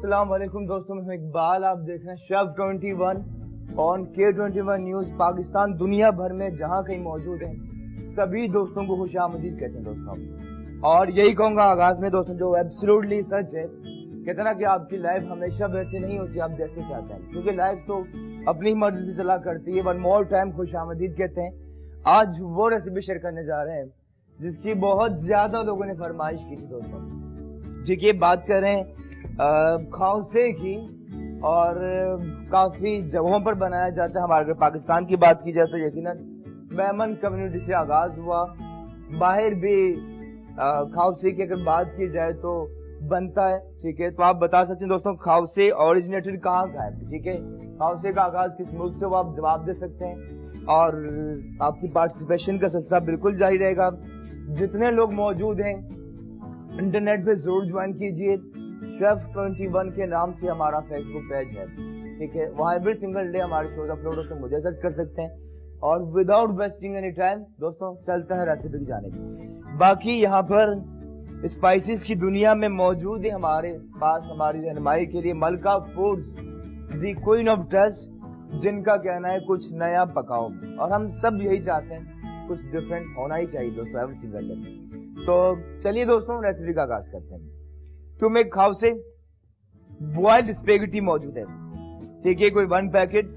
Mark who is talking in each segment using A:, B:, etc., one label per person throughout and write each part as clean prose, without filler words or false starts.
A: अस्सलाम वालेकुम दोस्तों, मैं इकबाल। आप देख रहे हैं chef 21 on K21 news Pakistan. दुनिया भर में जहां कहीं मौजूद है सभी दोस्तों को खुशामदीद कहते हैं दोस्तों। और यही कहूंगा आगाज में दोस्तों, जो एब्सोल्युटली सच है, कहते ना कि आपकी लाइफ हमेशा वैसे नहीं होती आप जैसे चाहते हैं, क्योंकि लाइफ तो अपनी मर्जी से चला करती है। वन मोर टाइम खुशामदीद कहते हैं। आज वो रेसिपी शेयर करने जा रहे हैं जिसकी बहुत ज्यादा लोगों ने फरमाइश की थी दोस्तों। ठीक है, बात करें खौसे की, और काफी जगहों पर बनाया जाता है। हमारे अगर पाकिस्तान की बात की जाए तो यकीनन मेमन कम्युनिटी से आगाज हुआ। बाहर भी खौसे की अगर बात की जाए तो बनता है। ठीक है, तो आप बता सकते हैं दोस्तों खौसे ओरिजिनेटेड कहाँ का है। ठीक है, खौसे का आगाज किस मुल्क से, वो आप जवाब दे सकते हैं। और आपकी पार्टिसिपेशन का सिलसिला बिल्कुल जारी रहेगा। जितने लोग मौजूद हैं इंटरनेट पे जरूर ज्वाइन कीजिए। शेफ 21 के नाम से हमारा फेसबुक पेज है। ठीक है, वहाँ एवरी सिंगल डे हमारे शोज अपलोड होते हैं, मुझे सर्च कर सकते हैं। और विदाउट वेस्टिंग एनी टाइम दोस्तों चलता है रेसिपी की जानिब। बाकी यहाँ पर स्पाइसेस की दुनिया में मौजूद है हमारे पास हमारी रहनुमाई के लिए Malka foods, the queen of taste, जिनका कहना है कुछ नया पकाओ। और हम सब यही चाहते हैं, कुछ डिफरेंट होना ही चाहिए दोस्तों एवरी सिंगल डे। तो चलिए दोस्तों रेसिपी का आगाज करते हैं। तो में खौसे बॉइल्ड स्पेगेटी मौजूद है। ठीक है, कोई 1 पैकेट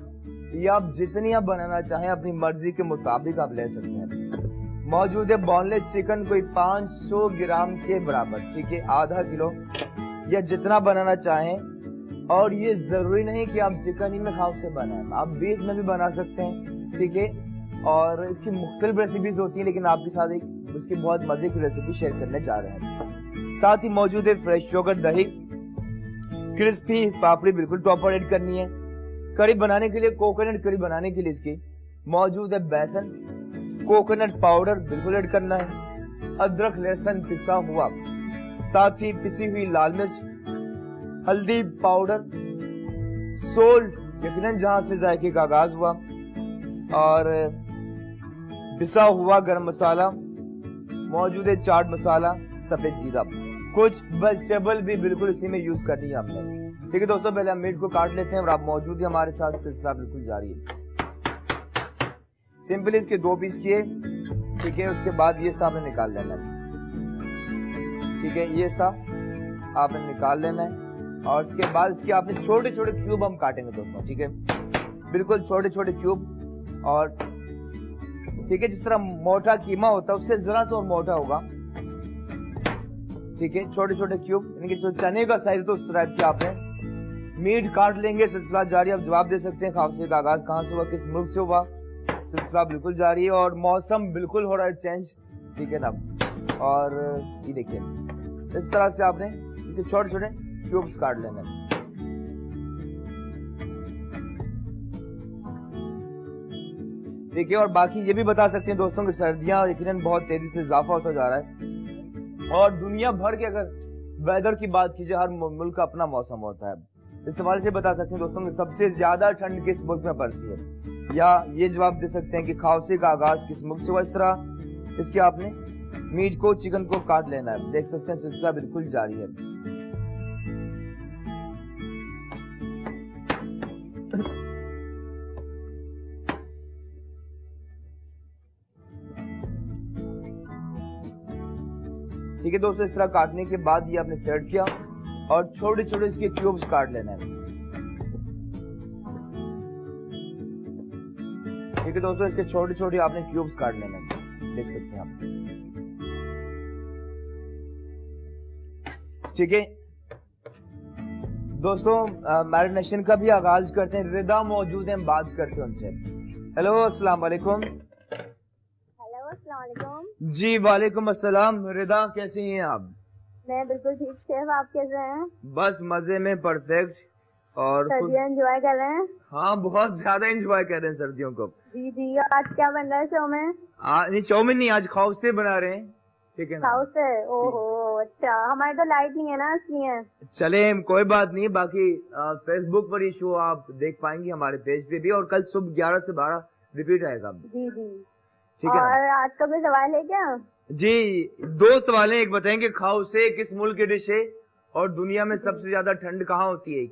A: या आप जितनी आप बनाना चाहें अपनी मर्जी के मुताबिक आप ले सकते हैं। मौजूद है बोनलेस चिकन कोई 500 ग्राम के बराबर। ठीक है, आधा किलो या जितना बनाना चाहें। और ये जरूरी नहीं कि आप चिकन ही में खौसे बनाएं, आप बीफ में भी बना सकते हैं। ठीक है, और इसकी मुख्तलिफ रेसिपीज होती है, लेकिन आपके साथ एक उसकी बहुत मजे की रेसिपी शेयर करने जा रहे हैं। साथ ही मौजूद है फ्रेश योगर्ट, दही, क्रिस्पी पापड़ी बिल्कुल टॉपर ऐड करनी है। करी बनाने के लिए, कोकोनट करी बनाने के लिए इसकी मौजूद है बेसन, कोकोनट पाउडर बिल्कुल ऐड करना है, अदरक लहसुन पिसा हुआ, साथ ही पिसी हुई लाल मिर्च, हल्दी पाउडर, सोल्ट यकीनन जहां से जायके का आगाज हुआ, और पिसा हुआ गरम मसाला, मौजूद है चाट मसाला, सफेद जीरा, कुछ वेजिटेबल भी बिल्कुल इसी में यूज करनी है आपने। ठीक है दोस्तों, पहले हम मीट को काट लेते हैं और आप मौजूद है हमारे साथ, सिलसिला बिल्कुल जारी है। सिंपली इसके 2 पीस किए। ठीक है, उसके बाद ये सा आपने निकाल लेना है। ठीक है, ये सा आपने निकाल लेना है, और इसके बाद इसके आपने छोटे छोटे क्यूब हम काटेंगे दोस्तों। ठीक है, बिल्कुल छोटे छोटे क्यूब। और ठीक है, जिस तरह मोटा कीमा होता है उससे जरा सा और मोटा होगा। ठीक है, छोटे छोटे क्यूब, यानी कि चने का साइज तो उस टाइप के आपने मीट काट लेंगे। सिलसिला जारी, आप जवाब दे सकते हैं खौसे का आगाज कहां से हुआ, किस मुल्क से हुआ, सिलसिला बिल्कुल जारी है। और मौसम बिल्कुल हो रहा है चेंज। ठीक है ना, और ये देखिए इस तरह से आपने इसके छोटे छोटे क्यूब्स काट लेना है। देखिए, और बाकी ये भी बता सकते हैं दोस्तों कि सर्दियां यकीनन बहुत तेजी से इजाफा होता जा रहा है, और दुनिया भर के अगर वेदर की बात कीजिए हर मुल्क का अपना मौसम होता है। इस हवाले से बता सकते हैं दोस्तों कि सबसे ज्यादा ठंड किस मुल्क में पड़ती है, या ये जवाब दे सकते हैं कि खौसे का आगाज किस मुल्क से हुआ। इस तरह इसके आपने मीट को, चिकन को काट लेना है। देख सकते हैं सिलसिला बिल्कुल जारी है। ठीक है दोस्तों, इस तरह काटने के बाद ये आपने सेट किया और छोटे छोटे इसके क्यूब्स काट लेना है। ठीक है दोस्तों, इसके छोटे छोटे आपने क्यूब्स काट लेना है। देख सकते हैं आप। ठीक है दोस्तों, मैरिनेशन का भी आगाज करते हैं। रिदा मौजूद है, बात करते हैं उनसे। हेलो, अस्सलाम वालेकुम। जी वालेकुम अस्सलाम। रिदा कैसी हैं आप?
B: मैं बिल्कुल ठीक। शेफ आप कैसे हैं?
A: बस मजे में, परफेक्ट। और
B: सर्दियाँ एंजॉय कर रहे हैं?
A: हाँ, बहुत ज्यादा एंजॉय कर रहे हैं सर्दियों को।
B: जी जी। आज क्या बन रहा है शो में?
A: नहीं, चाउमीन नहीं, आज खौसे बना रहे हैं। ठीक है ना,
B: खौसे। ओहो, अच्छा। हमारे तो लाइट नहीं है ना, इसलिए। चले,
A: कोई बात नहीं। बाकी फेसबुक पर ये शो आप देख पाएंगे, हमारे पेज पे भी, और कल सुबह 11 से 12 रिपीट आएगा।
B: जी जी,
A: ठीक है।
B: और आज का कोई सवाल है क्या?
A: जी, 2 सवाल हैं। एक बताएंगे खौसे किस मुल्क की डिश है, और दुनिया में सबसे ज्यादा ठंड कहाँ होती है?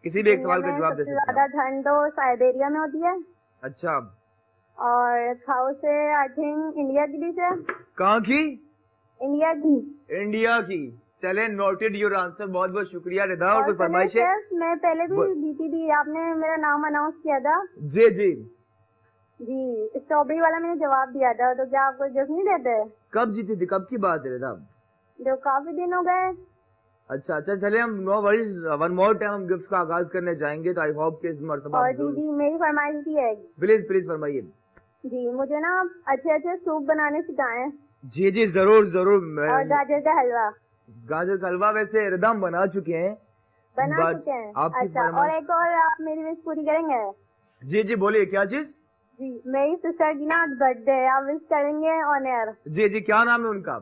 A: किसी भी एक सवाल का जवाब दे सकते हैं।
B: ज्यादा ठंड तो साइबेरिया में होती है।
A: अच्छा।
B: और खाओ से आई थिंक इंडिया की डिश है।
A: कहाँ की?
B: इंडिया की।
A: इंडिया की। चले, नोटेड योर आंसर। बहुत बहुत शुक्रिया रिदा। और कोई फरमाइश है?
B: मैं पहले भी जीती थी, आपने मेरा नाम अनाउंस किया था।
A: जी जी
B: जी, स्ट्रॉबेरी वाला मैंने जवाब दिया था, तो क्या आपको गिफ्ट नहीं देते?
A: कब जीती थी? कब की बात है रिदा?
B: जो काफी दिन हो गए।
A: अच्छा अच्छा, चले हम no worries, one more time हम गिफ्ट का आगाज करने जाएंगे, तो आई होप कि इस मर्तबा।
B: और दीदी मेरी फरमाइश भी है।
A: प्लीज प्लीज फरमाइए।
B: जी, मुझे ना अच्छे अच्छे सूप बनाने सिखाएं।
A: जी जी जरूर जरूर।
B: और गाजर का हलवा।
A: गाजर का हलवा वैसे रिदा हम बना चुके हैं।
B: चुके हैं। अच्छा, और एक और आप मेरी विश पूरी करेंगे? जी
A: जी बोलिए, क्या चीज?
B: जी, मेरी सिस्टर की ना बर्थडे है, आप विश करेंगे ऑन एयर?
A: जी जी, क्या नाम है उनका?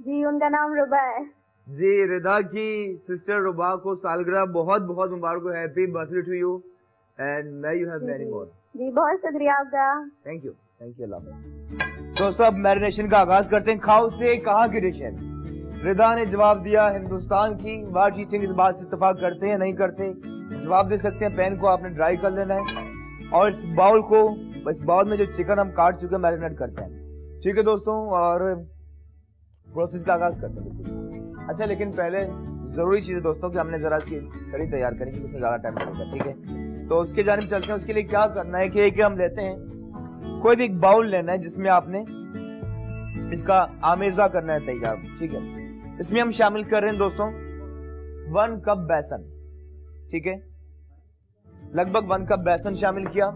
B: जी, उनका नाम रुबा है।
A: जी, रिदा की सिस्टर रुबा को सालगिरह बहुत बहुत मुबारक हो। Happy birthday to you and may you have many more.
B: जी, बहुत शुक्रिया आपका।
A: थैंक यू अल्लाह हाफ़िज़। दोस्तों, अब मैरिनेशन का आगाज करते हैं। खाओ से कहाँ की डिश है? रिदा ने जवाब दिया हिंदुस्तान की। वाट यू थिंक, इस बात से इत्तेफाक करते हैं नहीं करते? जवाब दे सकते हैं। पैन को आपने ड्राई कर लेना है और इस बाउल में जो चिकन हम काट चुके हैं मैरिनेट करते हैं। ठीक है दोस्तों, और प्रोसेस का आगाज करते हैं। अच्छा, लेकिन पहले जरूरी चीज है दोस्तों कि हमने जरा सी कड़ी तैयार करें क्योंकि उसमें ज्यादा टाइम लगेगा। ठीक है, तो उसके जानिब चलते हैं। उसके लिए क्या करना है कि हम लेते हैं, कोई भी एक बाउल लेना है जिसमें आपने इसका आमेजा करना है तैयार। ठीक है, इसमें हम शामिल कर रहे हैं दोस्तों 1 कप बेसन। ठीक है, लगभग 1 कप बेसन शामिल किया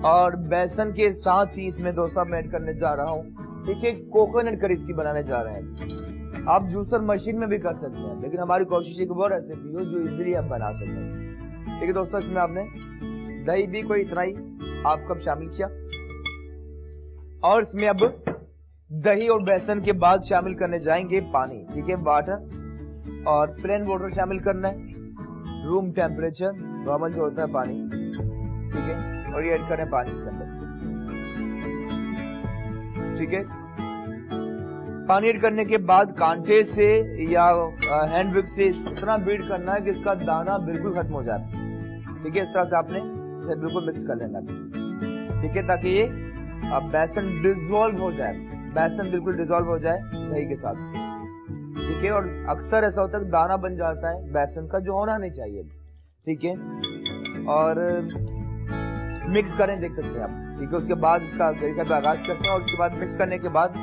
A: और बेसन के साथ ही इसमें दोस्तों मैं ऐड करने जा रहा हूँ, ठीक है, कोकोनट करी इसकी बनाने जा रहे हैं। आप जूसर मशीन में भी कर सकते हैं, लेकिन हमारी कोशिश है कि वो रेसिपी हो जो इजीली आप बना सकें। ठीक है दोस्तों, इसमें आपने दही भी कोई इतना ही हाफ कप शामिल किया और इसमें अब दही और बेसन के बाद शामिल करने जाएंगे पानी। ठीक है, वाटर और प्लेन वाटर शामिल करना है, रूम टेम्परेचर नॉर्मल जो होता है पानी। ठीक है, और ये ऐड करें पानी इसके अंदर। ठीक है, पानी ऐड करने के बाद कांटे से या हैंड विक से इतना बीट करना है कि इसका दाना बिल्कुल खत्म हो जाए। ठीक है, इस तरह से आपने इसे बिल्कुल मिक्स कर लेना। ठीक है, ताकि ये बेसन डिसॉल्व हो जाए, बेसन बिल्कुल डिसॉल्व हो जाए दही के साथ। ठीक है, और अक्सर ऐसा होता है कि दाना बन जाता है बेसन का, जो होना नहीं चाहिए। ठीक है, और मिक्स करें, देख सकते हैं आप। ठीक है, उसके बाद इसका तरीका पे आगाज करते हैं और उसके बाद मिक्स करने के बाद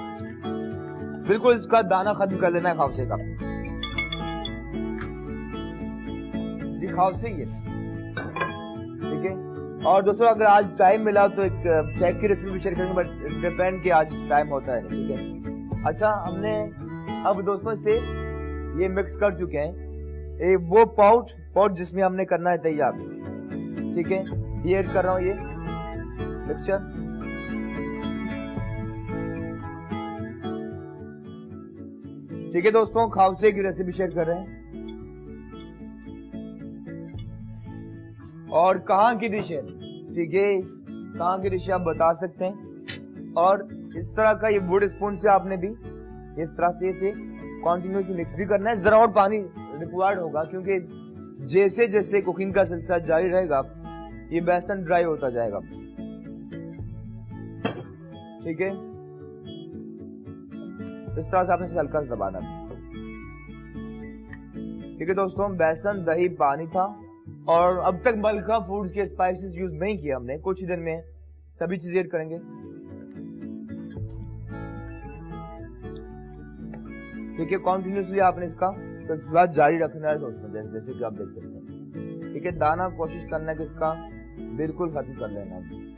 A: बिल्कुल इसका दाना खत्म कर लेना है खावसे का। जी, खावसे ही है। ठीक है, और दोस्तों अगर आज टाइम मिला तो एक केक की रेसिपी शेयर करेंगे, बट डिपेंड कि आज टाइम होता है। ठीक है, अच्छा, हमने अब दोस्तों से ये मिक्स कर चुके हैं वो पॉट जिसमें हमने करना है तैयार। ठीक है, ये ऐड कर रहा हूं, ये मिक्सचर। ठीक है दोस्तों, खावसे की रेसिपी शेयर कर रहे हैं और कहाँ की डिश है। ठीक है, कहाँ की डिश आप बता सकते हैं। और इस तरह का ये वुड स्पून से आपने भी इस तरह से इसे कंटिन्यूसली मिक्स भी करना है। जरा और पानी रिक्वायर्ड होगा क्योंकि जैसे जैसे कुकिंग का सिलसिला जारी रहेगा ये बेसन ड्राई होता जाएगा। ठीक है, इस तरह से आपने इसे हल्का सा दबाना। ठीक है दोस्तों, बेसन, दही, पानी था और अब तक मलका फूड्स के स्पाइसेस यूज नहीं किए हमने। कुछ ही दिन में सभी चीजें ऐड करेंगे। ठीक है, कॉन्टिन्यूसली आपने इसका सिलसिला जारी रखना है दोस्तों, जैसे कि आप देख सकते हैं। ठीक है, दाना कोशिश करना है कि इसका बिल्कुल खत्म कर लेना है।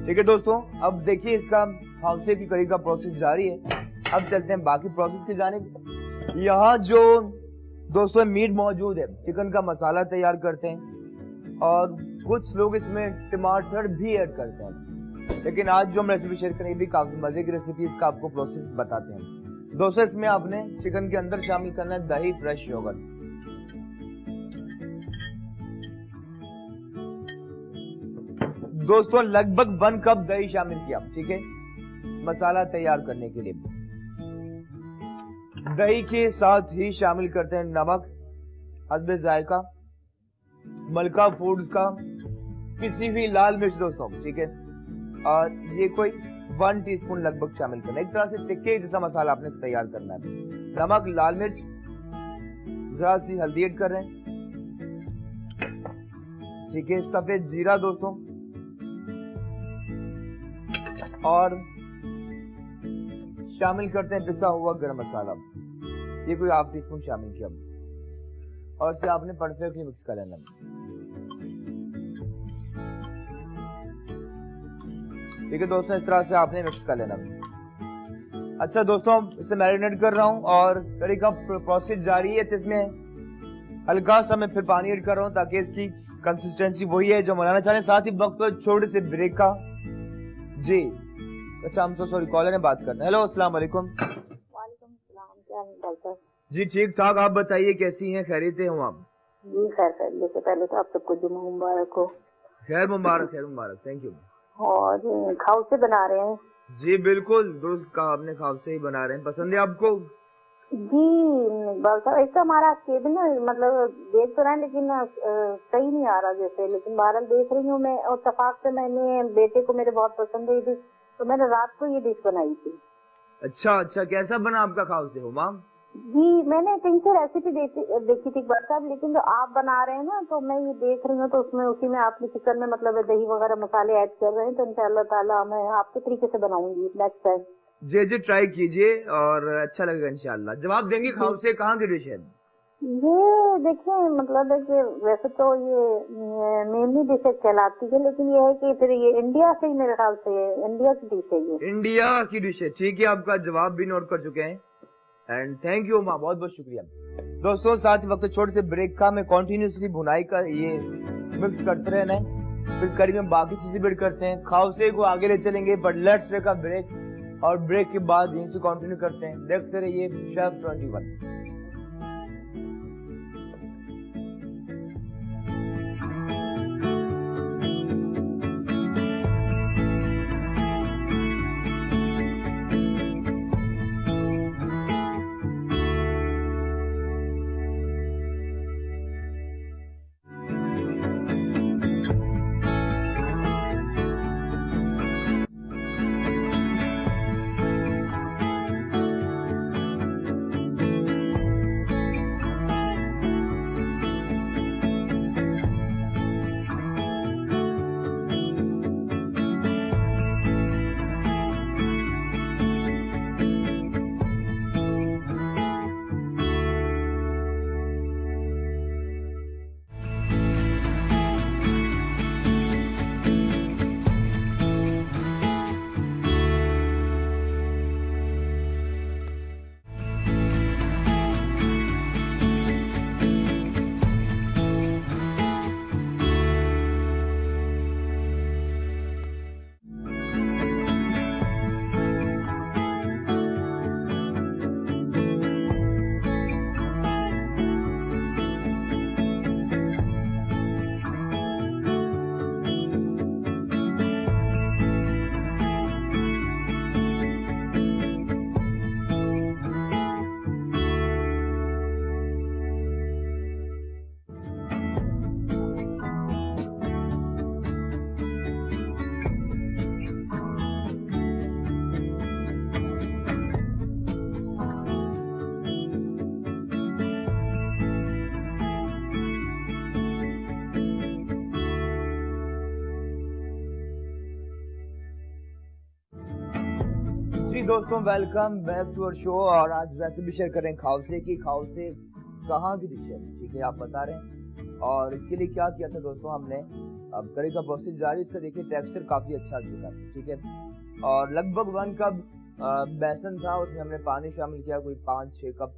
A: ठीक है दोस्तों, अब देखिए इसका खावसे की करी का प्रोसेस जारी है। अब चलते हैं बाकी प्रोसेस की जानिब। यहाँ जो दोस्तों मीट मौजूद है, चिकन का मसाला तैयार करते हैं और कुछ लोग इसमें टमाटर भी ऐड करते हैं, लेकिन आज जो हम रेसिपी शेयर करेंगे भी काफी मजे की रेसिपी, इसका आपको प्रोसेस बताते हैं। दोस्तों, इसमें आपने चिकन के अंदर शामिल करना है दही, फ्रेश योगर्ट। दोस्तों लगभग 1 कप दही शामिल किया। ठीक है, मसाला तैयार करने के लिए दही के साथ ही शामिल करते हैं नमक हस्बे जायका, मलका फूड्स का पिसी हुई लाल मिर्च दोस्तों, ठीक है। और ये कोई 1 टीस्पून लगभग शामिल करना है। एक तरह से टिक्के जैसा मसाला आपने तैयार करना है। नमक, लाल मिर्च, जरा सी हल्दी ऐड कर रहे हैं, ठीक है। सफेद जीरा दोस्तों, और शामिल करते हैं पिसा हुआ गरम मसाला, ये कोई 1/2 टीस्पून शामिल किया, और इसे आपने परफेक्टली मिक्स कर लेना। ठीक है दोस्तों, इस तरह से आपने मिक्स कर लेना। अच्छा दोस्तों, इसे मैरिनेट कर रहा हूँ और करी का प्रोसेस जारी है। इसमें हल्का सा मैं फिर पानी ऐड कर रहा हूँ ताकि इसकी कंसिस्टेंसी वही है जो बनाना चाह रहे हैं। साथ ही वक्त तो छोटे से ब्रेक का जी। अच्छा, हम तो सॉरी, कॉलर ने बात करना। हेलो, अस्सलाम वालेकुम।
B: वालेकुम सलाम, क्या है डॉक्टर?
A: जी ठीक ठाक, आप बताइए कैसी हैं, खैरियत हैं आप?
B: जी खैर खैर, जैसे पहले तो आप सबको जुम्मा मुबारक हो।
A: खैर मुबारक, खैर मुबारक, थैंक यू।
B: और खाउ से बना रहे हैं?
A: जी बिल्कुल दुरुस्त कहा आपने, खाव से ही बना रहे हैं। पसंद है आपको?
B: जी इकबाल साहब, एक तो हमारा केबिन मतलब देख तो रहा है लेकिन सही नहीं आ रहा जैसे, लेकिन बहरहाल देख रही हूँ मैं। और इत्तेफाक से मैंने बेटे को मेरे बहुत पसंद है ये डिश, तो मैंने रात को ये डिश बनाई थी।
A: अच्छा अच्छा, कैसा बना आपका खाव से हो माम?
B: जी मैंने कहीं से रेसिपी देखी थी इकबाल साहब, लेकिन जो आप बना रहे हैं ना तो मैं ये देख रही हूँ, तो उसमें उसी में आपने चिकन में मतलब दही वगैरह मसाले ऐड कर रहे हैं, तो इंशाल्लाह ताला मैं आपके तरीके से बनाऊंगी नेक्स्ट टाइम।
A: जी जी, ट्राई कीजिए और अच्छा लगेगा इंशाल्लाह। जवाब देंगे खाव से कहाँ की डिश है?
B: ये देखिए मतलब है कि वैसे तो ये मेनली डिश कहलाती है, लेकिन ये है कि फिर ये इंडिया से ही मेरे ख्याल से इंडिया की डिश है ये।
A: इंडिया की डिश है, ठीक है। आपका जवाब भी नोट कर चुके हैं एंड थैंक यू माँ, बहुत बहुत शुक्रिया। दोस्तों साथ ही वक्त छोटे से ब्रेक का मैं कंटिन्यूसली भुनाई का ये मिक्स करते रहना है, फिर कड़ी में बाकी चीजें भी करते हैं। खाउसे को आगे ले चलेंगे, but let's take a break, और ब्रेक के बाद यहीं से कंटिन्यू करते हैं। देखते रहिए शेफ 21। जी दोस्तों, welcome back to our show. और आज वैसे भी शेयर कर रहे हैं खाउसे की, खाउसे कहाँ की डिश है, ठीक है, आप बता रहे हैं। और इसके लिए क्या किया था दोस्तों हमने, अब करी का प्रोसेस जारी। इसका देखिए टेक्सचर काफी अच्छा आ चुका है, ठीक है। और लगभग 1 कप बेसन था, उसमें हमने पानी शामिल किया, कोई 5-6 कप,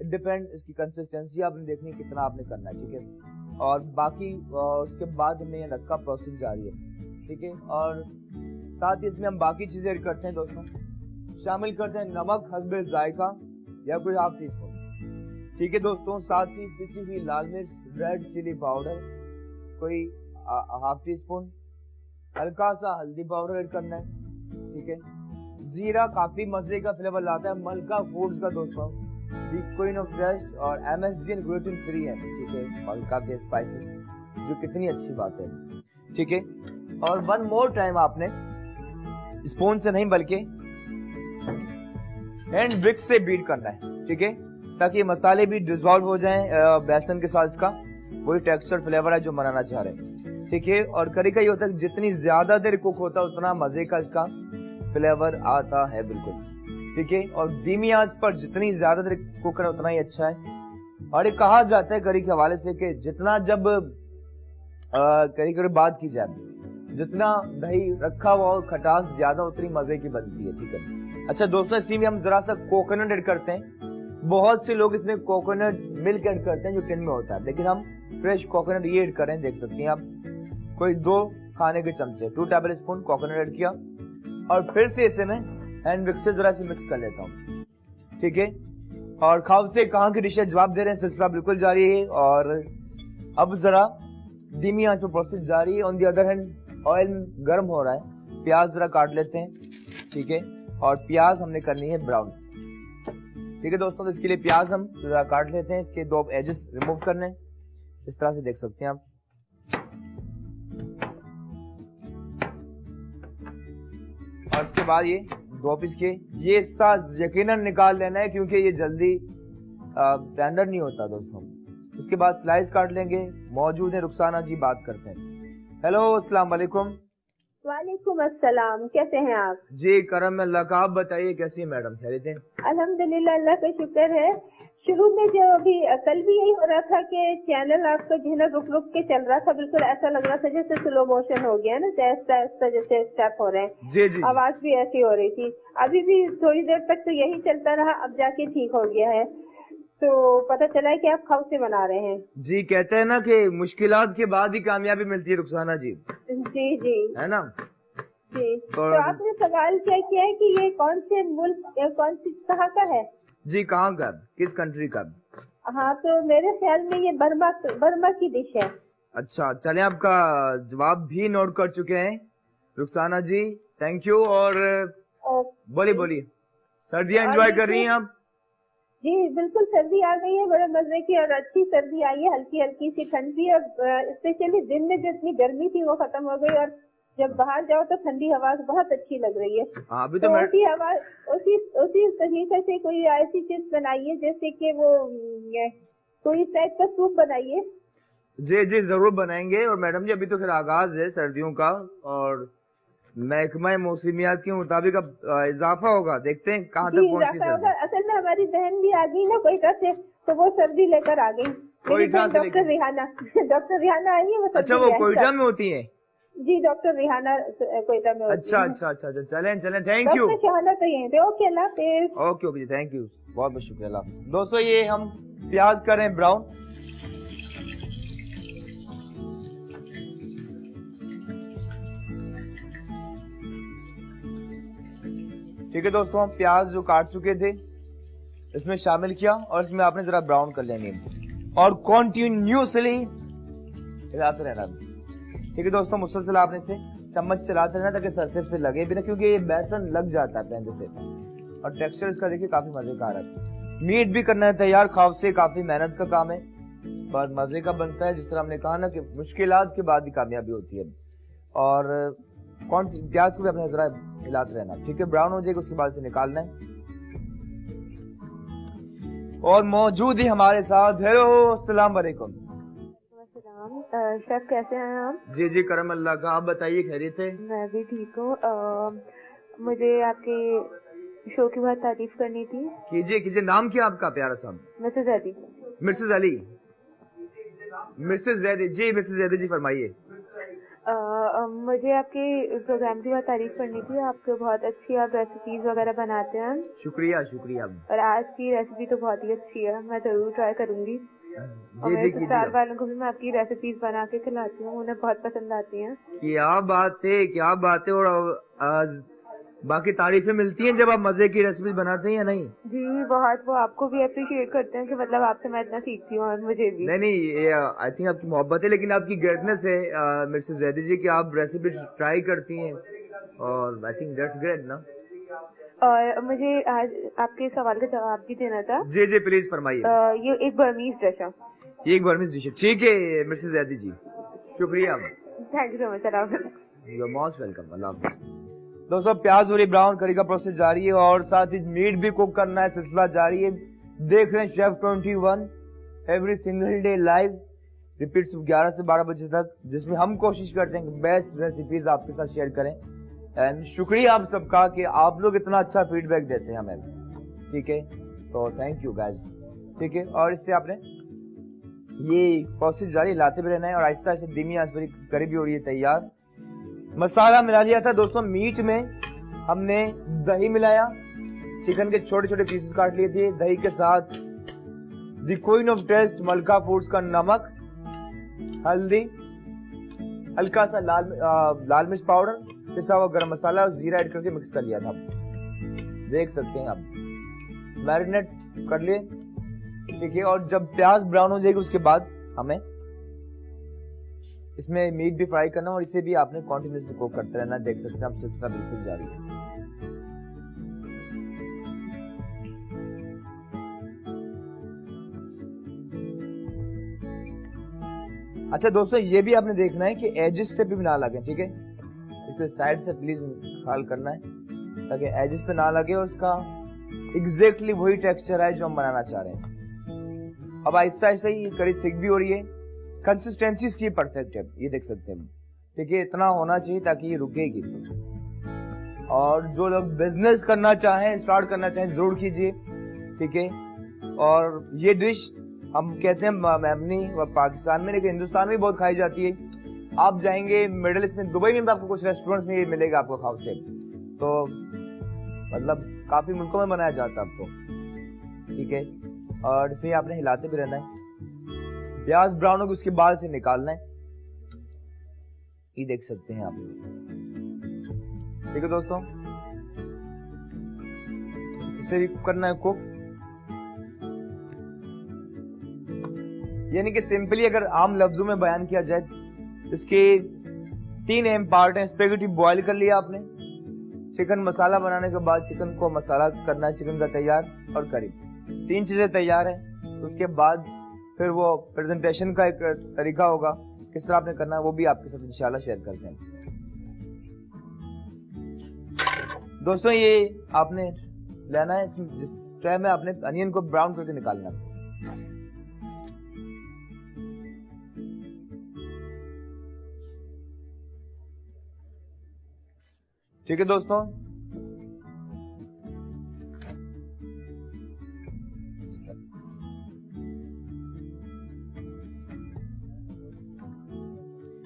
A: इट डिपेंड, इसकी कंसिस्टेंसी आपने देखनी कितना आपने करना है, ठीक है। और बाकी उसके बाद हमने ये रखा, प्रोसेस जारी है, ठीक है। और साथ ही इसमें हम बाकी चीजें ऐड करते हैं दोस्तों, शामिल करते हैं नमक हस्बे जायका या कोई 1/2 टीस्पून, ठीक है दोस्तों। साथ ही पिसी हुई लाल मिर्च, रेड चिली पाउडर कोई 1/2 टीस्पून, हल्का सा हल्दी पाउडर ऐड करना है, ठीक है। जीरा काफी मजे का फ्लेवर लाता है। मलका फूड्स का दोस्तों दी क्वीन ऑफ रेस्ट और MSG एंड ग्लूटेन फ्री है, ठीक है, मलका के स्पाइसेस, जो कितनी अच्छी बात है, ठीक है। और वन मोर टाइम आपने स्पून से नहीं बल्कि हैंड विक्स से बीट करना है, ठीक है, ताकि मसाले भी डिसॉल्व हो जाएं बेसन के साथ। इसका वही टेक्सचर फ्लेवर है जो बनाना चाह रहे हैं, ठीक है। और करी का ये होता है जितनी ज्यादा देर कुक होता है उतना मजे का इसका फ्लेवर आता है, बिल्कुल, ठीक है। और धीमी आंच पर जितनी ज्यादा देर कुक करें उतना ही अच्छा है। और ये कहा जाता है करी के हवाले से कि जितना जब करी की बात की जाए, जितना दही रखा हुआ और खटास ज्यादा उतनी मजे की बनती है, ठीक है। अच्छा दोस्तों, इसी में हम जरा सा कोकोनट ऐड करते हैं। बहुत से लोग इसमें कोकोनट मिल्क ऐड करते हैं जो टिन में होता है, लेकिन हम फ्रेश कोकोनट ये ऐड करें, देख सकते हैं आप, कोई 2 खाने के चमचे 2 टेबल स्पून कोकोनट ऐड किया। और फिर से इसे मैं हैंड विक्स से जरा से मिक्स कर लेता हूँ, ठीक है। और खाओ से कहाँ की डिशें जवाब दे रहे हैं, सिलसिला बिल्कुल जारी है। और अब जरा धीमी आंच पर प्रोसेस जारी है। On the other hand oil गर्म हो रहा है, प्याज जरा काट लेते हैं, ठीक है। और प्याज हमने करनी है ब्राउन, ठीक है दोस्तों। तो इसके लिए प्याज हम जरा काट लेते हैं, इसके 2 एजेस रिमूव करने, इस तरह से देख सकते हैं आप। और इसके बाद ये 2 पीस के ये साथ यकीनन निकाल लेना है, क्योंकि ये जल्दी टेंडर नहीं होता दोस्तों। उसके बाद स्लाइस काट लेंगे। मौजूद है रुखसाना जी, बात करते हैं। हेलो, अस्सलाम वालेकुम।
B: वालेकुम अस्सलाम, कैसे हैं आप?
A: जी करम में अल्लाह का, आप बताइए कैसी है मैडम, खैरियत है?
B: अल्हम्दुलिल्लाह, अल्लाह का शुक्र है। शुरू में जो अभी कल भी यही हो रहा था कि चैनल आपका जो है ना रुक रुक के चल रहा था, बिल्कुल ऐसा लग रहा था जैसे स्लो मोशन हो गया ना, आहिस्ता जैसे स्टेप हो रहे हैं।
A: जी जी।
B: आवाज भी ऐसी हो रही थी। अभी भी थोड़ी देर तक तो यही चलता रहा, अब जाके ठीक हो गया है। तो पता चला है कि आप खाउ से बना रहे हैं।
A: जी, कहते हैं ना कि मुश्किलात के बाद ही कामयाबी मिलती है रुखसाना जी।
B: जी जी, है
A: ना
B: जी। तो आपने सवाल क्या किया है कि ये कौन से मुल्क, कौन सी कहाँ का है?
A: जी, कहाँ का, किस कंट्री का?
B: हाँ, तो मेरे ख्याल में ये बर्मा की डिश है।
A: अच्छा, चले आपका जवाब भी नोट कर चुके हैं रुखसाना जी, थैंक यू। और बोलिए, सर्दियाँ एंजॉय कर रही हैं आप?
B: जी बिल्कुल, सर्दी आ गई है, बड़े मजे की और अच्छी सर्दी आई है, हल्की हल्की सी ठंडी। और स्पेशली दिन में जो इतनी गर्मी थी वो खत्म हो गई, और जब बाहर जाओ तो ठंडी हवा बहुत अच्छी लग रही है।
A: अभी
B: तो उसी हवा उसी तरीके से कोई ऐसी चीज बनाइए जैसे कि वो कोई टाइप का सूप बनाइए।
A: जी जी, जरूर बनाएंगे। और मैडम जी, अभी तो फिर आगाज है सर्दियों का, और महकमा मौसमियात के मुताबिक अब इजाफा होगा, देखते हैं कहाँ तक पहुँचती है।
B: असल में हमारी बहन भी आ गई ना कोयटा से, तो वो सर्दी लेकर आ गई। डॉक्टर रिहाना आई है वो।
A: अच्छा, वो कोयटा में होती है?
B: जी, डॉक्टर रिहाना कोयटा में होती है।
A: अच्छा, चलें, थैंक यू।
B: शहाना तो यहीं पे। ओके, अल्लाह हाफिज़।
A: ओके जी, थैंक यू, बहुत बहुत शुक्रिया, अल्लाह हाफिज़। दोस्तों, ये हम प्याज करें ब्राउन, ठीक है दोस्तों। हम प्याज जो काट चुके थे इसमें शामिल किया, और इसमें आपने जरा ब्राउन कर लेनी है और कॉन्टिन्यूसली हिलाते रहना, ठीक है दोस्तों। मुसलसल आपने इसे चम्मच चलाते रहना ताकि सरफेस पे लगे भी ना, क्योंकि ये बेसन लग जाता है पहले से। और टेक्सचर इसका देखिए काफी मजे का आ रहा है। मीट भी करना है तैयार, खाव से काफी मेहनत का काम है, पर मजे का बनता है। जिस तरह हमने कहा ना कि मुश्किलात के बाद ही कामयाबी होती है। और प्याज को भी अपने जरा हिलाते रहना, ठीक है। ब्राउन हो जाएगा, उसके बाद से निकालना है। और मौजूद ही हमारे साथ, हेलो, अस्सलाम वालेकुम।
B: शेफ कैसे हैं आप?
A: जी जी, करम अल्लाह का, आप बताइए, खैरियत है?
B: मैं भी ठीक हूँ। मुझे आपके शो की बहुत तारीफ करनी थी।
A: कीजिए, नाम क्या आपका प्यारा साहब?
B: Mrs Ali.
A: Mrs Ali, Mrs Zaidi ji, Mrs Zaidi ji फरमाइए।
B: मुझे आपके प्रोग्राम की बहुत तारीफ करनी थी। आपके बहुत अच्छी आप रेसिपीज वगैरह बनाते हैं।
A: शुक्रिया।
B: और आज की रेसिपी तो बहुत ही अच्छी है, मैं जरूर ट्राई करूंगी।
A: जी जी,
B: ससुराल वालों को भी मैं आपकी रेसिपीज बना के खिलाती हूँ, उन्हें बहुत पसंद आती हैं।
A: क्या बात है। और बाकी तारीफें मिलती हैं जब आप मजे की रेसिपी बनाते हैं या नहीं?
B: जी बहुत, वो आपको भी अप्रिशिएट करते हैं कि मतलब आपसे मैं इतना सीखती हूँ, और मुझे भी।
A: नहीं, आई थिंक आपकी मोहब्बत है, लेकिन आपकी ग्रेटनेस है मिसेस जैदी जी कि आप रेसिपी ट्राई करती हैं, और आई थिंक दैट्स ग्रेट ना।
C: और मुझे आज आपके सवाल का जवाब भी देना था।
A: जी जी प्लीज फरमाइए।
C: ये एक बर्मीज डिश है।
A: ये एक बर्मीज डिश है, ठीक है मिसेस जैदी जी, शुक्रिया।
C: Thank you so much.
A: You are most welcome. Allah हाफिज़। दोस्तों प्याज और ब्राउन करी का प्रोसेस जारी है और साथ ही मीट भी कुक करना है, सिलसिला जारी है। देख रहे हैं chef 21 every single day live, repeat सुबह 11 से 12 बजे तक, जिसमें हम कोशिश करते हैं कि बेस्ट रेसिपीज आपके साथ शेयर करें। एंड शुक्रिया आप सबका कि आप लोग इतना अच्छा फीडबैक देते हैं हमें, ठीक है, तो थैंक यू गाइस, ठीक है। और इससे आपने ये प्रोसेस जारी लाते भी रहना है और आहिस्ता आहिस्ता धीमी आंच पर करी भी हो रही है तैयार। मसाला मिला लिया था दोस्तों, मीट में हमने दही मिलाया, चिकन के छोटे छोटे पीसेस काट लिए थे, दही के साथ द क्वीन ऑफ टेस्ट मलका फूड्स का नमक, हल्दी, हल्का सा लाल मिर्च पाउडर, पिसा हुआ गरम मसाला और जीरा ऐड करके मिक्स कर लिया था। देख सकते हैं आप, मैरिनेट कर लिए, ठीक है। और जब प्याज ब्राउन हो जाएगी उसके बाद हमें इसमें मीट भी फ्राई करना और इसे भी आपने कंटिन्यूअसली कुक करते रहना। देख सकते हैं आप, सिलसिला बिल्कुल जारी है। अच्छा दोस्तों ये भी आपने देखना है कि एजेस से भी ना लगे, ठीक है, इसके साइड से प्लीज ख्याल करना है ताकि एजेस पे ना लगे और उसका एग्जैक्टली वही टेक्सचर है जो हम बनाना चाह रहे हैं। अब ऐसा ऐसा ही करी थिक भी हो रही है, कंसिस्टेंसी इसकी परफेक्ट है, ये देख सकते हैं, ठीक है, इतना होना चाहिए ताकि ये रुकेगी। और जो लोग बिजनेस करना चाहें, स्टार्ट करना चाहें, जरूर कीजिए, ठीक है। और ये डिश हम कहते हैं अपनी पाकिस्तान में, लेकिन हिंदुस्तान में बहुत खाई जाती है। आप जाएंगे मिडिल ईस्ट में, दुबई में भी आपको कुछ रेस्टोरेंट्स में ये मिलेगा आपको खाओ से, तो मतलब काफी मुल्कों में बनाया जाता है आपको, ठीक है। और इसे आपने हिलाते भी रहना है। प्याज ब्राउन होगी उसके बाद से निकालना है, ये देख सकते हैं आप, ठीक है दोस्तों। इसे भी करना है कुक, यानी कि सिंपली अगर आम लफ्जों में बयान किया जाए, इसके 3 अहम पार्ट हैं। स्पेगेटी बॉईल कर लिया आपने, चिकन मसाला बनाने के बाद चिकन को मसाला करना है, चिकन का तैयार, और करी, 3 चीजें तैयार है। तो उसके बाद फिर वो प्रेजेंटेशन का एक तरीका होगा, किस तरह आपने करना है, वो भी आपके साथ इंशाल्लाह शेयर करते हैं। दोस्तों ये आपने लेना है, जिस ट्रे में आपने अनियन को ब्राउन करके निकालना है। ठीक है दोस्तों,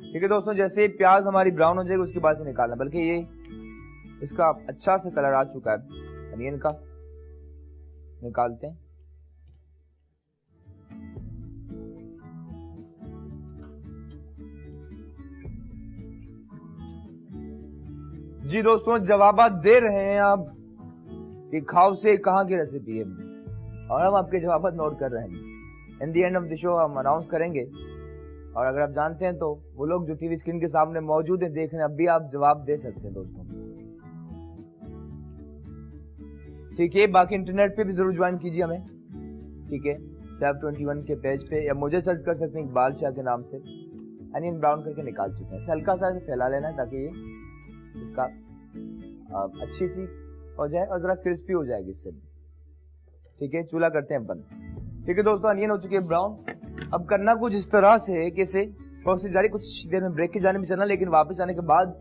A: ठीक है दोस्तों, जैसे प्याज हमारी ब्राउन हो जाएगी उसके बाद से निकालना, बल्कि ये इसका अच्छा से कलर आ चुका है अनियन का, निकालते हैं। जी दोस्तों जवाब दे रहे हैं आप कि खाओ से कहाँ की रेसिपी है, और हम आपके जवाब नोट कर रहे हैं। In the end of the show हम अनाउंस करेंगे, और अगर आप जानते हैं तो वो लोग जो टीवी स्क्रीन के सामने मौजूद हैं देख रहे हैं, अब भी आप जवाब दे सकते हैं दोस्तों, ठीक है। बाकी इंटरनेट पे भी जरूर ज्वाइन कीजिए हमें, ठीक है, शेफ 21 के पेज पे, या मुझे सर्च कर सकते हैं इकबाल शाह के नाम से। अनियन ब्राउन करके निकाल चुके हैं, हल्का सा फैला लेना है ताकि ये इसका अच्छी सी हो जाए और जरा क्रिस्पी हो जाएगी इससे, ठीक है। चूल्हा करते हैं बंद, ठीक है दोस्तों। अनियन हो चुकी है ब्राउन। अब करना कुछ इस तरह से है कि इसे प्रोसेस जारी, कुछ देर में ब्रेक की जाने भी चलना, लेकिन वापस आने के बाद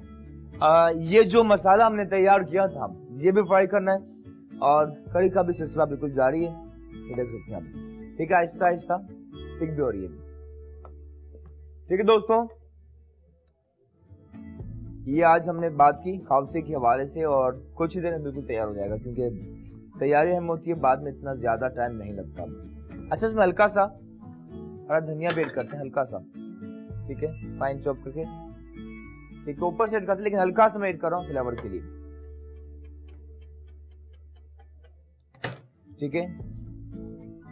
A: ये जो मसाला हमने तैयार किया था ये भी फ्राई करना है, और करी का भी सिलसिला बिल्कुल जारी है, ये देख सकते हैं आप, ठीक है। आहिस्ता आहिस्ता ठीक भी हो रही है, ठीक है दोस्तों। ये आज हमने बात की खाउसे के हवाले से, और कुछ ही देर में बिल्कुल तैयार हो जाएगा, क्योंकि तैयारी हम होती है बाद में, इतना ज्यादा टाइम नहीं लगता। अच्छा इसमें हल्का सा हरा धनिया भी ऐड करते हैं, हल्का सा, ठीक है, फाइन चॉप करके, ठीक है, ऊपर से ऐड करते हैं, लेकिन हल्का सा मैं ऐड कर रहा हूँ फ्लेवर के लिए, ठीक है।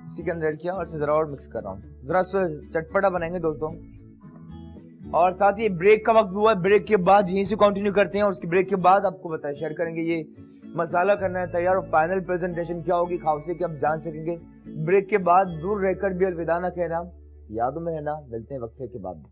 A: इसी के अंदर ऐड किया और इसे जरा और मिक्स कर रहा हूँ, जरा चटपटा बनाएंगे दोस्तों। और साथ ही ब्रेक का वक्त हुआ है, ब्रेक के बाद यहीं से कंटिन्यू करते हैं, और उसके ब्रेक के बाद आपको शेयर करेंगे ये मसाला करना है तैयार और फाइनल प्रेजेंटेशन क्या होगी खाउसे की आप जान सकेंगे। ब्रेक के बाद दूर रहकर भी अलविदा ना कहना, यादों में रहना। मिलते हैं वक्फे के बाद।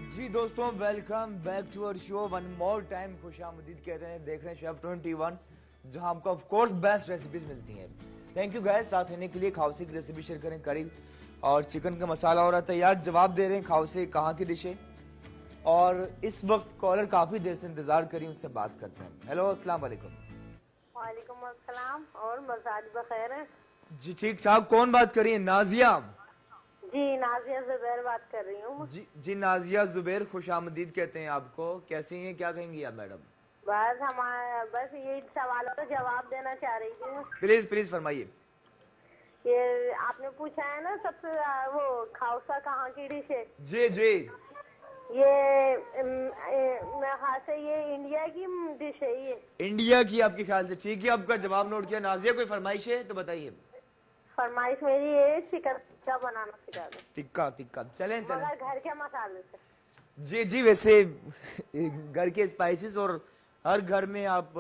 A: जी दोस्तों, welcome back to our show. One more time खुशामदीद कहते हैं। देख रहे हैं शेफ 21, जहां हमको ऑफ कोर्स बेस्ट रेसिपीज मिलती हैं। थैंक यू गाइस, साथ रहने के लिए। खाउसे की रेसिपी शेयर करें। करी और चिकन का मसाला हो रहा है तैयार। जवाब दे रहे हैं खाउसे कहाँ की डिश है। और इस वक्त कॉलर काफी देर से इंतजार करी, उनसे बात करते हैं। हेलो, अस्सलाम वालेकुम।
B: वालेकुम अस्सलाम। और मज़ाज बखैर है
A: जी ठीक ठाक। कौन बात करी है? नाजिया
B: जी, नाजिया जुबैर बात कर रही हूँ।
A: जी नाजिया जुबैर, खुशामदीद कहते हैं आपको। कैसी हैं, क्या कहेंगी आप मैडम?
B: बस ये सवालों का जवाब देना चाह रही थी।
A: प्लीज प्लीज फरमाइए।
B: ये आपने पूछा है ना सबसे वो खाउसा कहाँ की डिश है।
A: जी जी,
B: ये मेरे ख्याल से ये इंडिया की डिश है। ये
A: इंडिया की आपके ख्याल से? ठीक है, आपका जवाब नोट किया। नाजिया, कोई फरमाइश है तो बताइए।
B: फरमाइश मेरी है चिकन टिक्का बनाना सिखा दो।
A: टिक्का टिक्का, चलें चलें।
B: मगर घर के मसाले से।
A: जी जी, वैसे घर के स्पाइसेस और हर घर में आप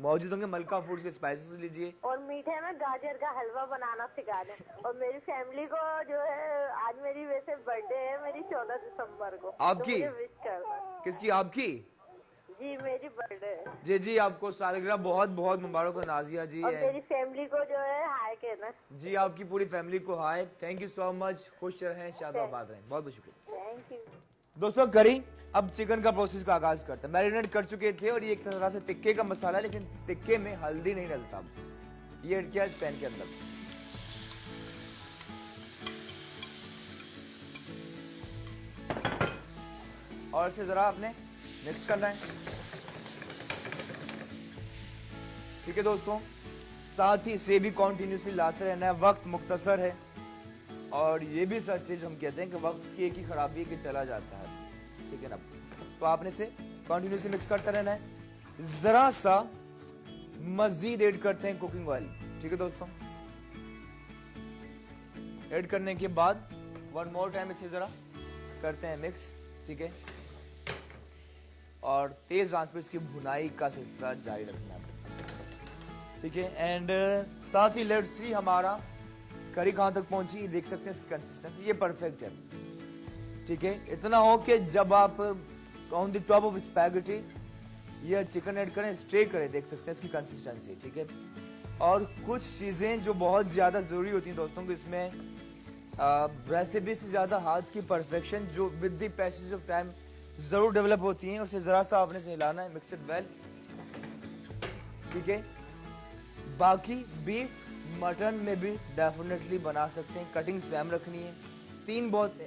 A: मौजूद होंगे। मलका फूड्स के स्पाइसेस लीजिए।
B: और मीठे में गाजर का हलवा बनाना सिखा दें। और मेरी फैमिली को जो है, आज मेरी वैसे बर्थडे है मेरी 14 दिसंबर को।
A: आपकी?
B: तो मुझे विश कर दो।
A: किसकी? आपकी?
B: जी मेरी बर्थडे है।
A: जी जी, आपको सालगिरह बहुत बहुत मुबारक हो नाजिया जी।
B: और मेरी फैमिली को जो है हाय कहना।
A: जी, आपकी पूरी फैमिली को hi. Thank you so much. खुश रहें, शादाबाद रहें। बहुत बहुत शुक्रिया।
B: Thank you.
A: दोस्तों करी, अब चिकन का प्रोसेस का आगाज करते हैं। मैरिनेट कर चुके थे और ये एक तरह से टिक्के का मसाला, लेकिन टिक्के में हल्दी नहीं डलता। ये क्या इस पैन के अंदर और इसे जरा आपने मिक्स करना है। ठीक है दोस्तों, साथ ही इसे भी कॉन्टिन्यूसली लाते रहना है। वक्त मुख्तसर है और ये भी सच है जो हम कहते हैं कि वक्त की एक ही खराबी है कि चला जाता है। ठीक है ना, तो आपने इसे कॉन्टिन्यूसली मिक्स करते रहना है। जरा सा मजीद ऐड करते हैं कुकिंग ऑयल। ठीक है दोस्तों, ऐड करने के बाद वन मोर टाइम इसे जरा करते हैं मिक्स। ठीक है, और तेज आंच पर इसकी भुनाई का सिलसिला जारी रखना है। ठीक है, एंड साथ ही लेट्स सी हमारा करी कहां तक पहुंची। देख सकते हैं इसकी कंसिस्टेंसी, ये परफेक्ट है। ठीक है, इतना हो कि जब आप on the top of spaghetti ये चिकन ऐड करें, स्ट्रे करें। देख सकते हैं इसकी कंसिस्टेंसी। ठीक है, और कुछ चीजें जो बहुत ज्यादा जरूरी होती हैं दोस्तों को इसमें, रेसिपी से ज्यादा हाथ की परफेक्शन जो with the passage of time जरूर डेवलप होती हैं। उसे जरा सा आपने हिलाना है, मिक्स इट वेल। ठीक है, बाकी बीफ मटन में भी डेफिनेटली बना सकते हैं। कटिंग सेम रखनी है। 3 बहुत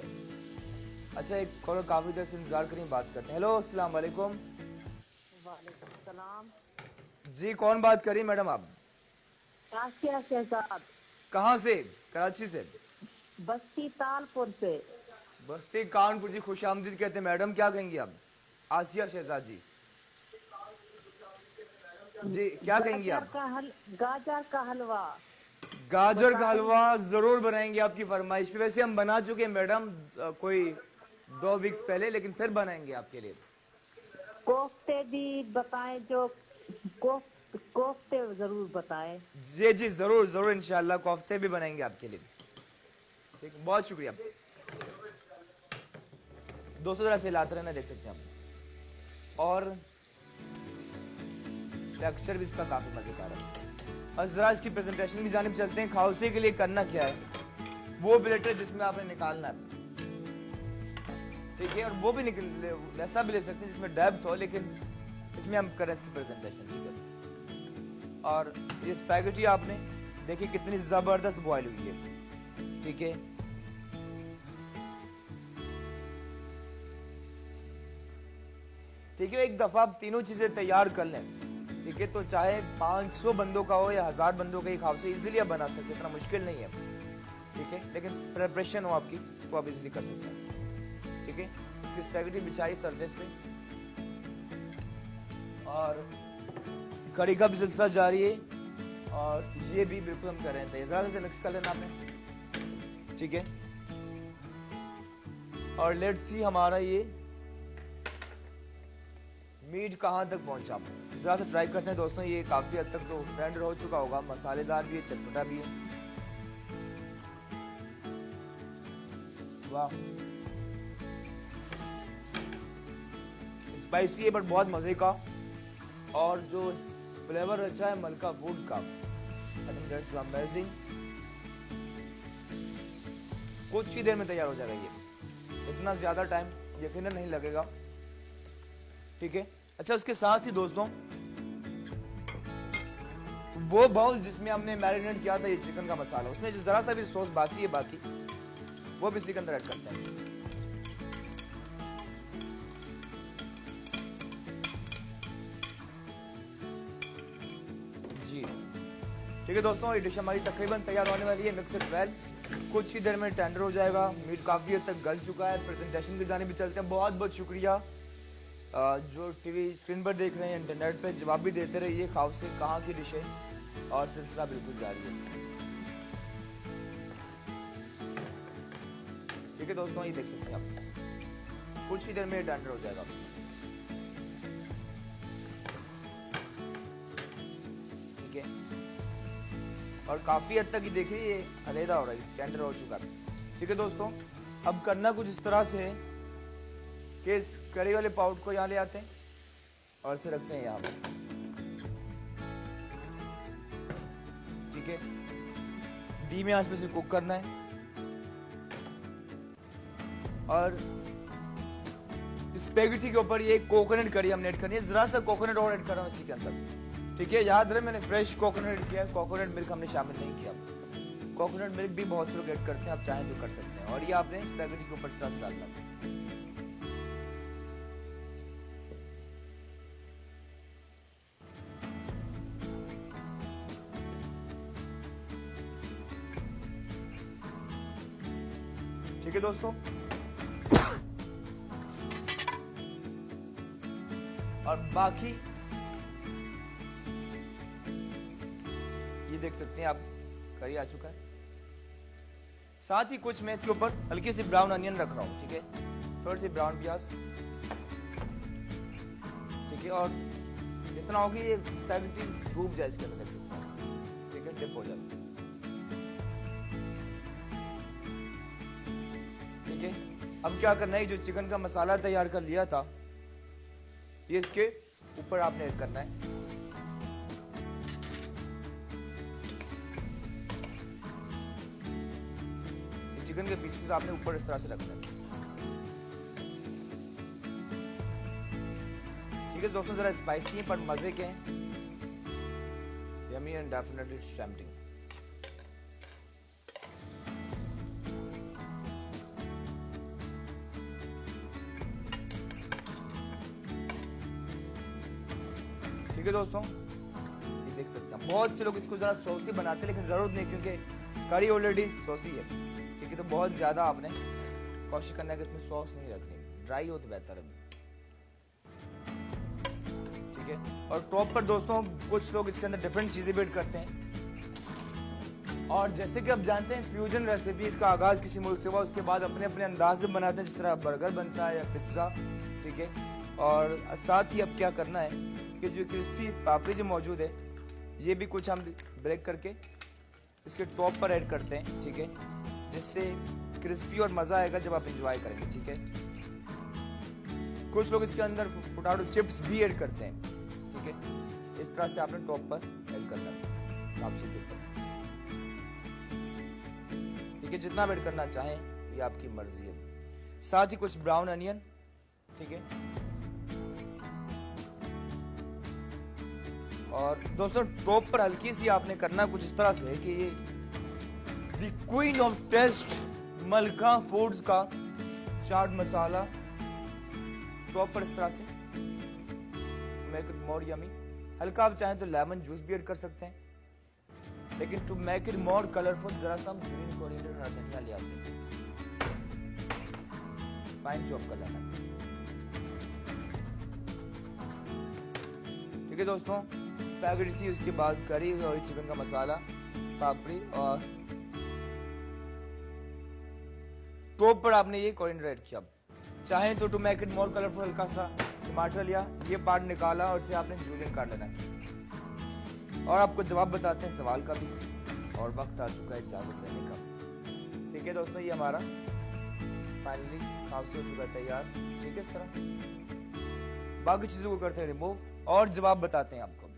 A: अच्छा, एक कॉलर काफी देर से इंतजार करें, बात करते हैं। हेलो, अस्सलाम वालेकुम।
B: वालेकुम सलाम।
A: जी, कौन बात करी मैडम आप?
B: आसिया शहजाद,
A: कहाँ से? कराची से?
B: बस्ती तालपुर से।
A: बस्ती कानपुर। जी, खुश आमदीद कहते हैं मैडम, क्या कहेंगी आप? आसिया शहजाद जी, जी क्या कहेंगी आप?
B: गाजर का हलवा।
A: गाजर का हलवा जरूर बनाएंगे आपकी फरमाइश पे। वैसे हम बना चुके हैं मैडम कोई 2 वीक्स पहले, लेकिन फिर बनाएंगे आपके लिए।
B: कोफ्ते भी बताएं, जो कोफ्ते जरूर बताएं।
A: जी जी, जरूर जरूर, इंशाल्लाह कोफ्ते भी बनाएंगे आपके लिए। ठीक, बहुत शुक्रिया। दोस्तों जरा से हिलाते रहना, देख सकते हैं आप। और टेक्सचर भी इसका काफी मजेदार है। और जरा इसकी प्रेजेंटेशन की जानिब चलते हैं। खाउसे के लिए करना क्या है, वो ब्लेटर जिसमें आपने निकालना है, ठीक है, और वो भी ऐसा भी ले सकते हैं जिसमें डेप्थ हो, लेकिन इसमें हम करें इसकी प्रेजेंटेशन, ठीक है। और ये स्पैगेटी आपने देखिए कितनी जबरदस्त बॉयल हुई है, ठीक है। ठीक है, एक दफा आप तीनों चीजें तैयार कर लें, ठीक है, तो चाहे 500 बंदों का हो या 1000 बंदों का, एक हाउस इजीली आप बना सकते हैं, इतना मुश्किल नहीं है, ठीक है। लेकिन प्रिपरेशन हो आपकी तो आप इजीली कर सकते हैं, ठीक है। इसकी स्पैगेटी बिछाई सरफेस पे, और कड़ी का भी सिलसिला जारी है, और ये भी बिल्कुल हम कर रहे हैं। जरा से मिक्स कर लेना आपने, ठीक है। और लेट्स सी हमारा ये मीट कहाँ तक पहुंचा। जरा से ट्राई करते हैं दोस्तों। ये काफी हद तक तो टेंडर हो चुका होगा, मसालेदार भी है, चटपटा भी है। वाह, स्पाइसी है बट बहुत मजे का, और जो फ्लेवर अच्छा है मलका फूड्स का, आई थिंक दैट्स अमेजिंग। कुछ ही देर में तैयार हो जाएगा ये, इतना ज्यादा टाइम यकीनन नहीं लगेगा, ठीक है। अच्छा, उसके साथ ही दोस्तों वो बाउल जिसमें हमने मैरिनेट किया था ये चिकन का मसाला, उसमें जरा सा भी सॉस बाकी है, बाकी वो भी इसी के अंदर ऐड करते हैं। जी ठीक है दोस्तों, ये डिश हमारी तकरीबन तैयार होने वाली है। मिक्स इट वेल, कुछ ही देर में टेंडर हो जाएगा। मीट काफी हद तक गल चुका है। प्रेजेंटेशन की जाने भी चलते हैं। बहुत बहुत शुक्रिया जो टीवी स्क्रीन पर देख रहे हैं, इंटरनेट पे जवाब भी देते रहिए। खाउसे कहाँ की डिश है, और सिलसिला बिल्कुल जारी है, ठीक है दोस्तों। ये देख सकते हैं आप, कुछ ही देर में टेंडर हो जाएगा, ठीक है। और काफी हद तक ये देखिए ये अलहदा हो रहा है, टेंडर हो चुका है, ठीक है दोस्तों। अब करना कुछ इस तरह से है कि इस करी वाले पाउट को यहाँ ले आते हैं और इसे रखते हैं यहाँ पर, ठीक है। धीमे आंच पे से कुक करना है, और स्पेगेटी के ऊपर ये कोकोनट करी हमने ऐड करनी है। जरा सा कोकोनट और ऐड कर रहा हूँ इसी के अंदर, ठीक है। याद रहे मैंने फ्रेश कोकोनट ऐड किया, कोकोनट मिल्क हमने शामिल नहीं किया। कोकोनट मिल्क भी बहुत से लोग ऐड करते हैं, आप चाहें तो कर सकते हैं। और ये आपने स्पेगेटी के ऊपर इस तरह से डालना है, ठीक है दोस्तों। और बाकी ये देख सकते हैं आप, करी आ चुका है। साथ ही कुछ मैं इसके ऊपर हल्की सी ब्राउन अनियन रख रहा हूं, ठीक है, थोड़ी सी ब्राउन प्याज, ठीक है। और इतना होगी ये स्पैगेटी डूब जाए इसके अंदर, देख सकते हैं, ठीक है, डिप हो जाए, ठीक है। अब क्या करना है, जो चिकन का मसाला तैयार कर लिया था ये इसके ऊपर आपने ऐड करना है, चिकन के पीसेस आपने ऊपर इस तरह से रखना है, ठीक है दोस्तों। जरा स्पाइसी है पर मजे के हैं, यमी एंड डेफिनेटली टेम्पटिंग। ठीक है दोस्तों, ये देख सकते हैं। बहुत से लोग इसको जरा सॉसी बनाते हैं, लेकिन जरूरत नहीं, क्योंकि कड़ी ऑलरेडी सॉसी है। ठीक है, तो बहुत ज्यादा आपने कोशिश करना है कि इसमें सॉस नहीं रखनी, ड्राई हो तो बेहतर है। ठीक है, और टॉप पर दोस्तों कुछ लोग इसके अंदर डिफरेंट चीजें भी ऐड करते हैं। और जैसे कि आप जानते हैं फ्यूजन रेसिपी का आगाज किसी मुल्क से हुआ, उसके बाद अपने अपने अंदाज से बनाते हैं, जिस तरह बर्गर बनता है या पिज्जा। ठीक है, और साथ ही अब क्या करना है कि जो क्रिस्पी पापड़ी जो मौजूद है, ये भी कुछ हम ब्रेक करके इसके टॉप पर ऐड करते हैं। ठीक है, जिससे क्रिस्पी और मजा आएगा जब आप एंजॉय करेंगे। ठीक है, कुछ लोग इसके अंदर पोटैटो चिप्स भी ऐड करते हैं। ठीक है, इस तरह से आपने टॉप पर ऐड करना है आपसे ऊपर। ठीक है, जितना ऐड करना चाहें ये आपकी मर्जी है। साथ ही कुछ ब्राउन अनियन। ठीक है, और दोस्तों टॉप पर हल्की सी आपने करना कुछ इस तरह से है कि ये द क्वीन ऑफ टेस्ट मलका फूड्स का चाट मसाला टॉप पर इस तरह से मेक इट मोर यमी। हल्का आप चाहें तो लेमन जूस भी ऐड कर सकते हैं, लेकिन to make it more colourful जरा सा हम ग्रीन कोरिएंडर हरा धनिया ले आते हैं, फाइन चॉप कर लेना। ठीक है दोस्तों, स्पैगेटी थी, उसके बाद करी और चिकन का मसाला, पापड़ी, और टॉप पर आपने ये कोरिएंडर ऐड किया। चाहें तो to make it more colourful हल्का सा टमाटर लिया, ये पार्ट निकाला और इसे आपने जूलियन काट लेना है। और आपको जवाब बताते हैं सवाल का भी, और वक्त आ चुका है इजाजत लेने का। ठीक है दोस्तों, ये हमारा फाइनली हाउस हो चुका है तैयार। ठीक है, इस तरह बाकी चीजों को करते हैं रिमूव और जवाब बताते हैं आपको।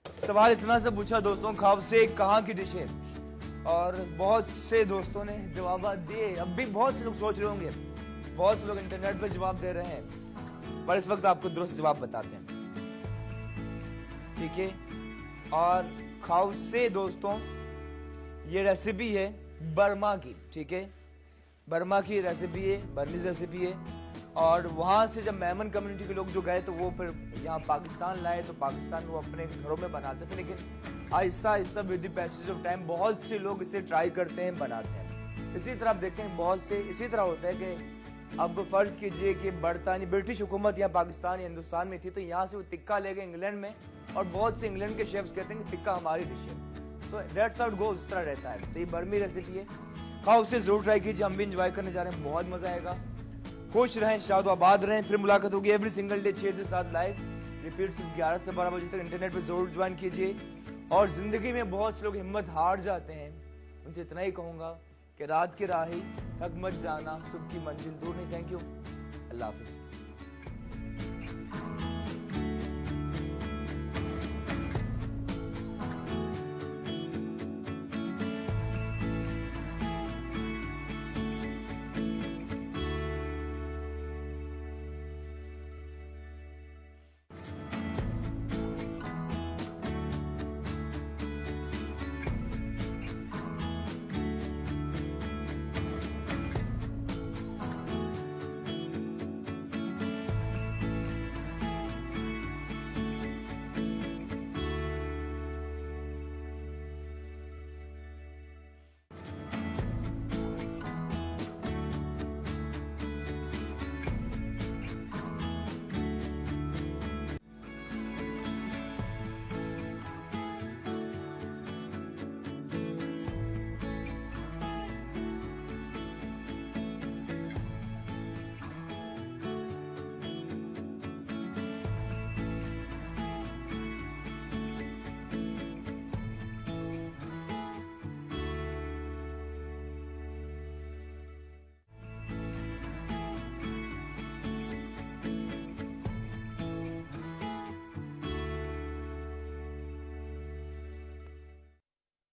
A: सवाल इतना सा पूछा दोस्तों, खाउसे कहाँ की डिश है, और बहुत से दोस्तों ने जवाब दिए। अब भी बहुत से लोग सोच रहे होंगे, बहुत से लोग इंटरनेट पर जवाब दे रहे हैं, पर इस वक्त आपको दुरुस्त जवाब बताते हैं। ठीक है, और खाउसे दोस्तों ये रेसिपी है बर्मा की। ठीक है, बर्मा की रेसिपी है, बर्मीज रेसिपी है, और वहां से जब मेमन कम्युनिटी के लोग जो गए तो वो फिर यहाँ पाकिस्तान लाए, तो पाकिस्तान वो अपने घरों में बनाते थे, लेकिन Aahista Aahista with the passage of time बहुत से लोग इसे ट्राई करते हैं, बनाते हैं। इसी तरह आप देखते हैं बहुत से इसी तरह होता है कि अब फर्ज कीजिए कि बरतानी ब्रिटिश हुकूमत यहाँ पाकिस्तान या हिंदुस्तान में थी, तो यहाँ से वो टिक्का ले गए इंग्लैंड में, और बहुत से इंग्लैंड के शेफ्स कहते हैं कि टिक्का हमारी डिश है, तो दैट्स हाउ इट गोस, इस तरह रहता है। तो ये बर्मी रेसिपी है, खाओ उसे जरूर ट्राई कीजिए, हम भी इंजॉय करने जा रहे हैं, बहुत मजा आएगा। खुश रहें, शाद आबाद रहें, फिर मुलाकात होगी एवरी सिंगल डे 6 से 7 लाइव, रिपीट सिर्फ 11 से 12 बजे तक इंटरनेट पर जरूर ज्वाइन कीजिए। और जिंदगी में बहुत से लोग हिम्मत हार जाते हैं, उनसे इतना ही कहूंगा कि रात की राही थक मत जाना, सुबह की मंजिल दूर नहीं। Thank you, Allah Hafiz.